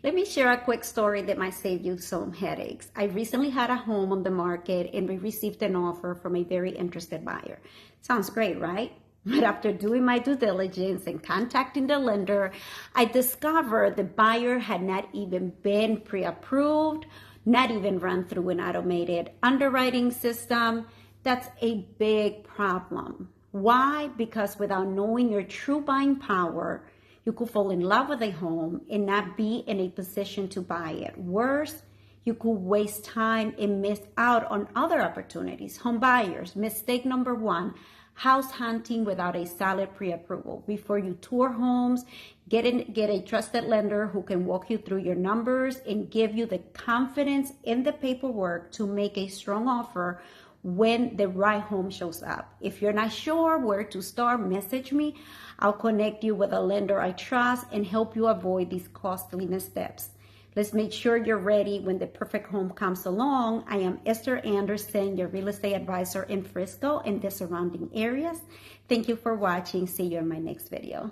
Let me share a quick story that might save you some headaches. I recently had a home on the market and we received an offer from a very interested buyer. Sounds great, right? But after doing my due diligence and contacting the lender, I discovered the buyer had not even been pre-approved, not even run through an automated underwriting system. That's a big problem. Why? Because without knowing your true buying power, you could fall in love with a home and not be in a position to buy it. Worse, you could waste time and miss out on other opportunities. Home buyers, mistake number one, house hunting without a solid pre-approval. Before you tour homes, get a trusted lender who can walk you through your numbers and give you the confidence in the paperwork to make a strong offer when the right home shows up. If you're not sure where to start, message me. I'll connect you with a lender I trust and help you avoid these costly missteps. Let's make sure you're ready when the perfect home comes along. I am Esther Anderson, your real estate advisor in Frisco and the surrounding areas. Thank you for watching. See you in my next video.